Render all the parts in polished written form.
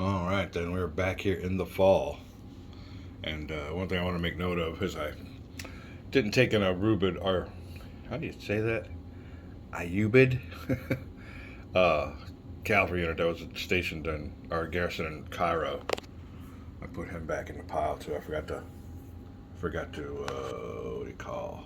All right, then we're back here in the fall, and one thing I want to make note of is I didn't take an Arubid, or how do you say that? Ayubid, uh, cavalry unit that was stationed in our garrison in Cairo. I put him back in the pile too. I forgot to what do you call?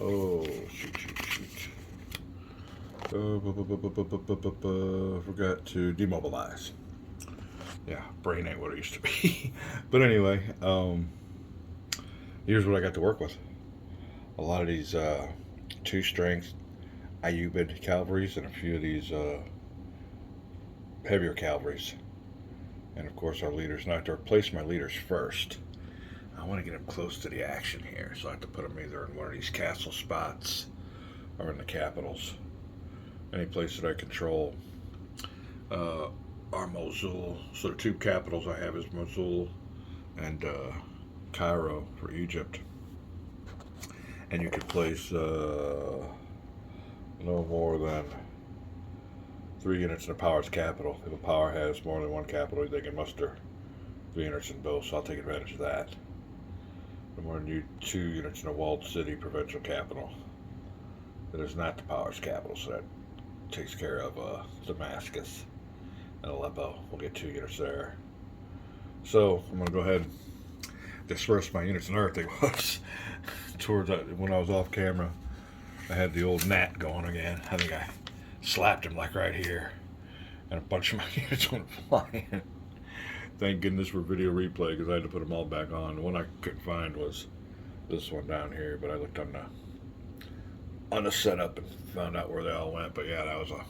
Oh shoot. Forgot to demobilize. Yeah, brain ain't what it used to be. But anyway, here's what I got to work with. A lot of these two strength Ayubid cavalries and a few of these heavier cavalries. And of course, our leaders. Now I have to replace my leaders first. I want to get them close to the action here, so I have to put them either in one of these castle spots or in the capitals. Any place that I control. Are Mosul. So the two capitals I have is Mosul and Cairo for Egypt. And you could place no more than 3 units in a power's capital. If a power has more than one capital, they can muster 3 units in both, so I'll take advantage of that. No more than 2 units in a walled city provincial capital. That is not the power's capital, so that takes care of Damascus and Aleppo. We'll get 2 units there. So I'm going to go ahead and disperse my units. Another thing was, towards when I was off camera, I had the old gnat going again. I think I slapped him like right here, and a bunch of my units went flying. Thank goodness for video replay because I had to put them all back on. The one I couldn't find was this one down here, but I looked on the setup and found out where they all went. But yeah, that was a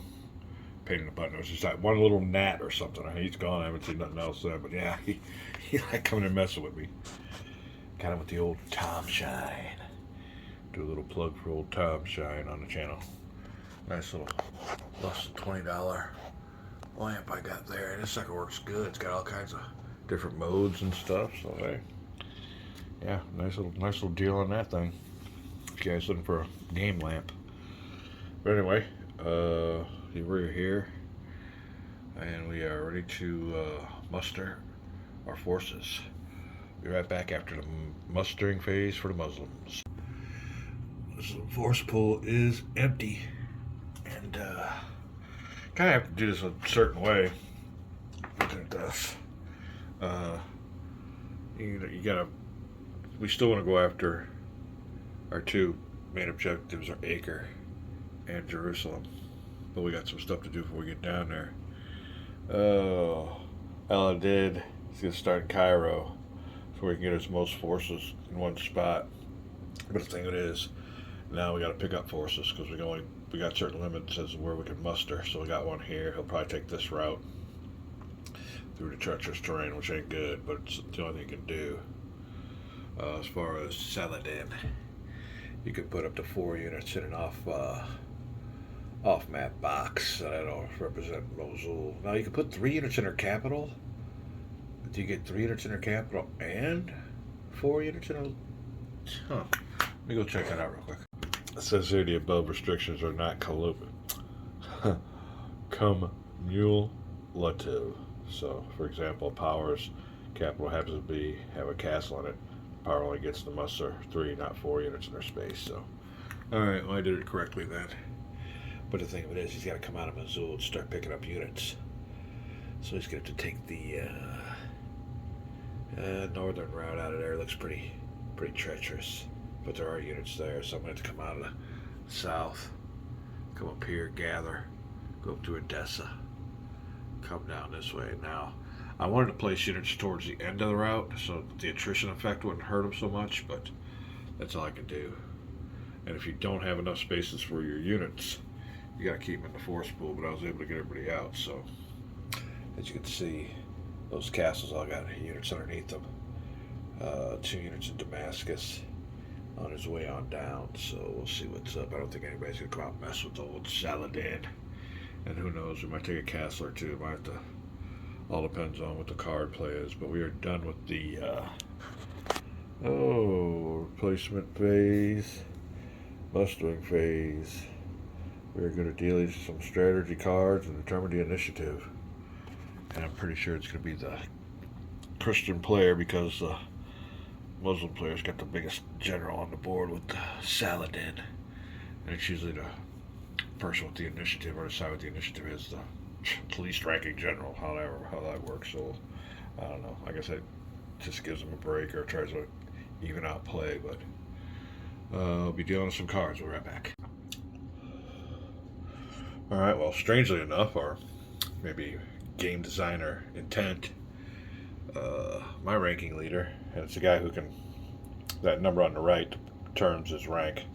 pain in the butt. It was just like one little gnat or something. He's gone. I haven't seen nothing else there. But yeah, he like coming and messing with me. Got him with the old Tom Shine. Do a little plug for old Tom Shine on the channel. Nice little less than $20 lamp I got there. This sucker works good. It's got all kinds of different modes and stuff. So hey, yeah, nice little deal on that thing. If you guys looking for a game lamp. But anyway, we're here, and we are ready to muster our forces. Be right back after the mustering phase for the Muslims. This force pool is empty, and kind of have to do this a certain way. Look at this. You gotta. We still want to go after our two main objectives are Acre and Jerusalem, but we got some stuff to do before we get down there. Oh, Saladin is gonna start in Cairo, so we can get his most forces in one spot. But the thing it is, now we got to pick up forces because we got certain limits as to where we can muster. So we got one here. He'll probably take this route through the treacherous terrain, which ain't good, but it's the only thing he can do. As far as Saladin, you could put up to 4 units in an off map box that'll represent Mosul. Now you can put 3 units in her capital. Do you get 3 units in her capital and 4 units in her? Huh. Let me go check that out real quick. It says here the above restrictions are not cumulative. So, for example, Power's capital happens to have a castle in it. Power only gets to muster 3, not 4 units in their space. So, all right, well, I did it correctly then. But the thing of it is, he's got to come out of Mosul and start picking up units. So he's going to have to take the northern route out of there. It looks pretty treacherous. But there are units there, so I'm going to have to come out of the south, come up here, gather, go up to Edessa, come down this way. Now, I wanted to place units towards the end of the route so the attrition effect wouldn't hurt them so much, but that's all I can do. And if you don't have enough spaces for your units, you got to keep them in the force pool, but I was able to get everybody out, so as you can see, those castles all got units underneath them. 2 units in Damascus on his way on down, so we'll see what's up. I don't think anybody's gonna come out and mess with old Saladin, and who knows, we might take a castle or two. Might have to, all depends on what the card play is. But we are done with the replacement phase, mustering phase. We are going to deal some strategy cards and determine the initiative. And I'm pretty sure it's going to be the Christian player because the Muslim player's got the biggest general on the board with the Saladin. And it's usually the person with the initiative or the side with the initiative is the least ranking general, however how that works. So I don't know. I guess that just gives them a break or tries to even out play. But I'll be dealing with some cards. We'll be right back. All right. Well, strangely enough, or maybe game designer intent, my ranking leader, and it's a guy who can, that number on the right terms his rank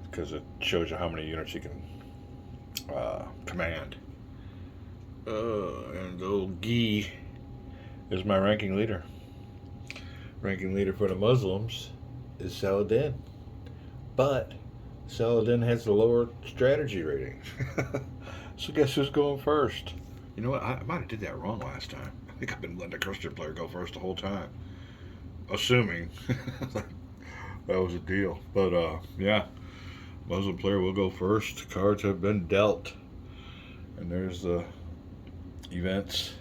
because it shows you how many units he can command. And old Guy is my ranking leader. Ranking leader for the Muslims is Saladin. But Saladin has the lower strategy rating. So guess who's going first? You know what? I might have did that wrong last time. I think I've been letting the Christian player go first the whole time. Assuming that was a deal. But yeah, Muslim player will go first. Cards have been dealt. And there's the events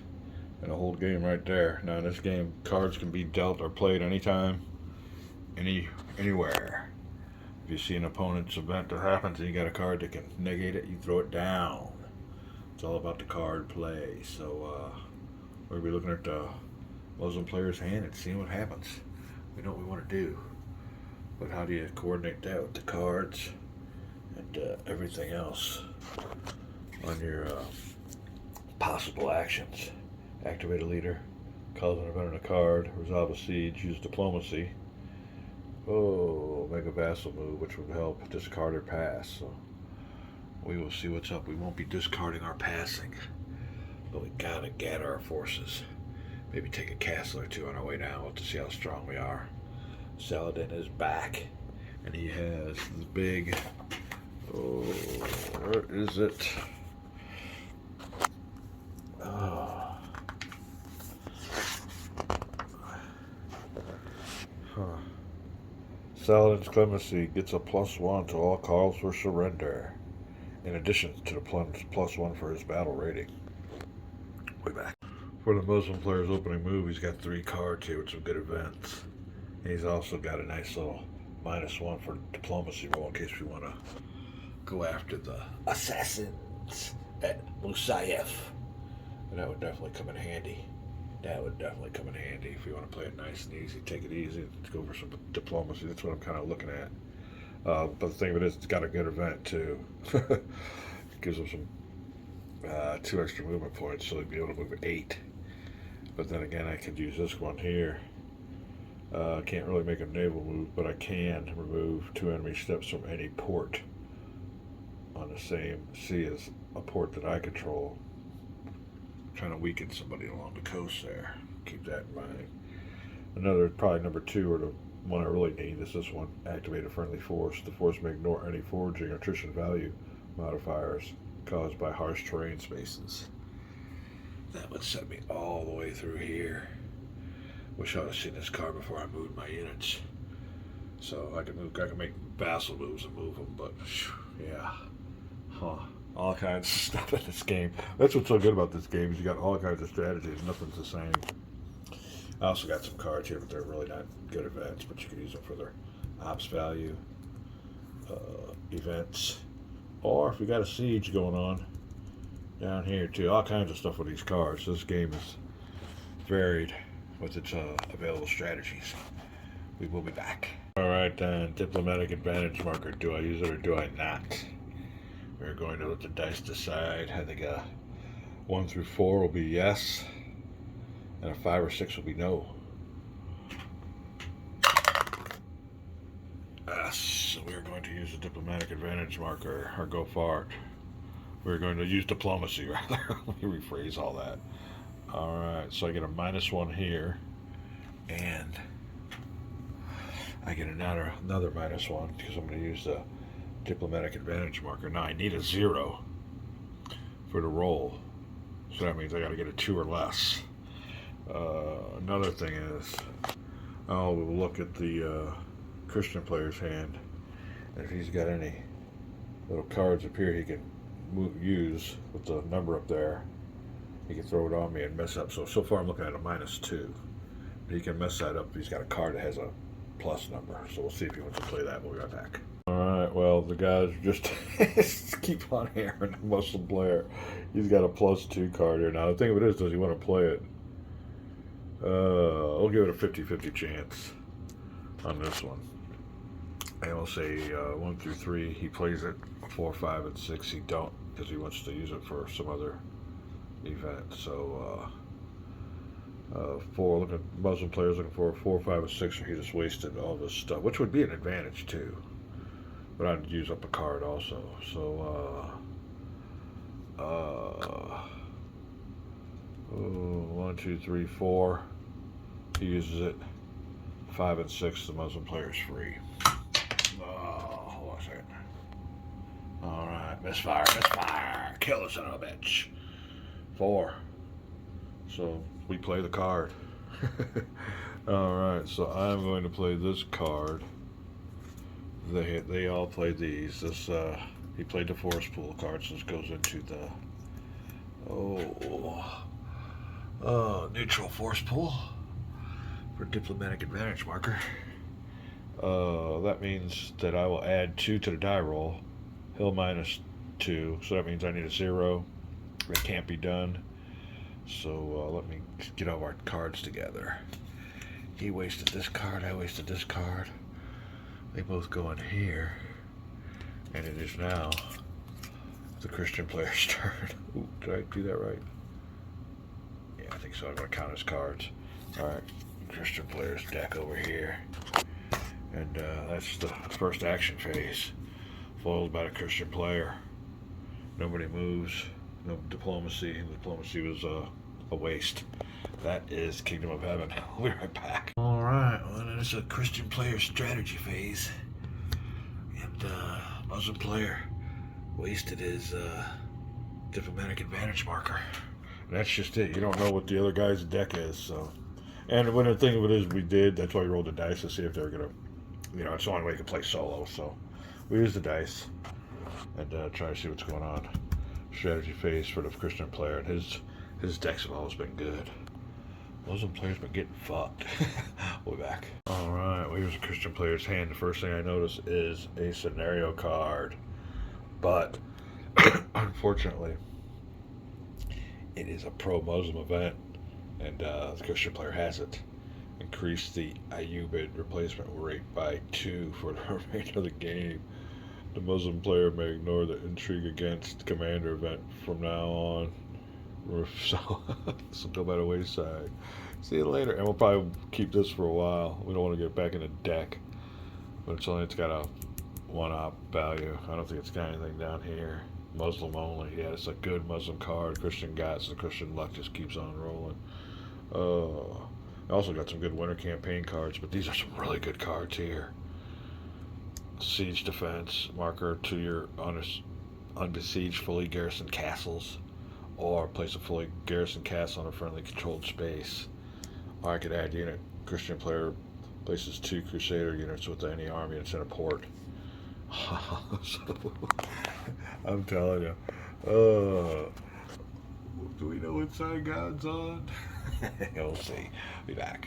and a whole game right there. Now in this game, cards can be dealt or played anytime, anywhere. If you see an opponent's event that happens and you got a card that can negate it, you throw it down. It's all about the card play. So we're going to be looking at the Muslim player's hand and seeing what happens. We know what we want to do. But how do you coordinate that with the cards and everything else on your possible actions? Activate a leader, cause an event on a card, resolve a siege, use diplomacy. Oh, make a vassal move, which would help discard or pass. So we will see what's up. We won't be discarding our passing, but we gotta gather our forces. Maybe take a castle or two on our way down to see how strong we are. Saladin is back, and he has this big. Oh, where is it? Oh. Huh. Saladin's clemency gets a +1 to all calls for surrender, in addition to the +1 for his battle rating. Way back. For the Muslim player's opening move, he's got 3 cards here with some good events. And he's also got a nice little -1 for diplomacy roll in case we want to go after the assassins at Musayef. And that would definitely come in handy. That would definitely come in handy if you want to play it nice and easy. Take it easy and go for some diplomacy. That's what I'm kind of looking at. But the thing of it is, it's got a good event too. It gives them some 2 extra movement points, so they'd be able to move 8. But then again, I could use this one here. I can't really make a naval move, but I can remove 2 enemy steps from any port on the same sea as a port that I control. Trying to weaken somebody along the coast there. Keep that in mind. Another, probably number 2, or the one I really need, is this one. Activate a friendly force. The force may ignore any foraging or attrition value modifiers caused by harsh terrain spaces. That would set me all the way through here. Wish I would have seen this card before I moved my units. So I can make vassal moves and move them, but yeah. Huh. All kinds of stuff in this game. That's what's so good about this game, is you got all kinds of strategies. Nothing's the same. I also got some cards here, but they're really not good events, but you can use them for their ops value, events, or if you got a siege going on down here too. All kinds of stuff with these cards. This game is varied with its available strategies. We will be back. All right, then. Diplomatic advantage marker. Do I use it or do I not? We're going to let the dice decide. I think 1 through 4 will be yes, and a 5 or 6 will be no. So we're going to use the diplomatic advantage marker, or go for it. We're going to use diplomacy, rather. Let me rephrase all that. All right, so I get a -1 here, and I get another -1 because I'm going to use the diplomatic advantage marker. Now I need a 0 for the roll, so that means I got to get a 2 or less. Another thing is, I'll look at the Christian player's hand, and if he's got any little cards up here he can use with the number up there, he can throw it on me and mess up. So far I'm looking at a -2. He can mess that up. He's got a card that has a plus number. So we'll see if he wants to play that. We'll be right back. Alright, well, the guys just keep on hearing the Muslim player. He's got a +2 card here. Now, the thing of it is, does he want to play it? I'll give it a 50-50 chance on this one. And we'll say 1 through 3, he plays it. 4, 5, and 6, he don't, because he wants to use it for some other event. So, 4, look at Muslim players looking for 4, 5, and 6, so he just wasted all this stuff, which would be an advantage too. But I'd use up a card also. So, 1, 2, 3, 4. He uses it. 5 and 6, the Muslim player is free. Hold on a second. Alright, misfire, misfire. Kill the son of a bitch. 4. So we play the card. Alright, so I'm going to play this card. They all played these. This he played the force pool card, so this goes into the neutral force pool for diplomatic advantage marker. That means that I will add 2 to the die roll. He'll -2, so that means I need a 0. It can't be done. So let me get all our cards together. He wasted this card, I wasted this card. They both go in here. And it is now the Christian player's turn. Ooh, did I do that right? Yeah, I think so. I'm going to count his cards. Alright, Christian player's deck over here. And that's the first action phase. Foiled by the Christian player. Nobody moves. No diplomacy. Diplomacy was a waste. That is Kingdom of Heaven. We'll be right back. Alright, well, then it's a Christian player strategy phase. And Muslim player wasted his diplomatic advantage marker. And that's just it. You don't know what the other guy's deck is. So, and when the thing of it is, we did. That's why we rolled the dice to see if they were gonna. It's the only way you can play solo. So we use the dice and try to see what's going on. Strategy phase for the Christian player, and his decks have always been good. Muslim players been getting fucked. We'll be back. Alright, well, here's a Christian player's hand. The first thing I notice is a scenario card. But, unfortunately, it is a pro-Muslim event, and the Christian player has it. Increase the Ayyubid replacement rate by 2 for the remainder of the game. The Muslim player may ignore the intrigue against commander event from now on. So go by the wayside. See you later. And we'll probably keep this for a while. We don't want to get back in the deck. But it's got a 1-op value. I don't think it's got anything down here. Muslim only. Yeah, it's a good Muslim card. Christian got, so the Christian luck just keeps on rolling. I also got some good winter campaign cards, but these are some really good cards here. Siege defense marker to your unbesieged fully garrisoned castles, or place a fully garrisoned castle on a friendly controlled space. Or I could add unit. Christian player places 2 Crusader units with any army that's in a port. I'm telling you. Do we know what side God's on? We'll see. Be back.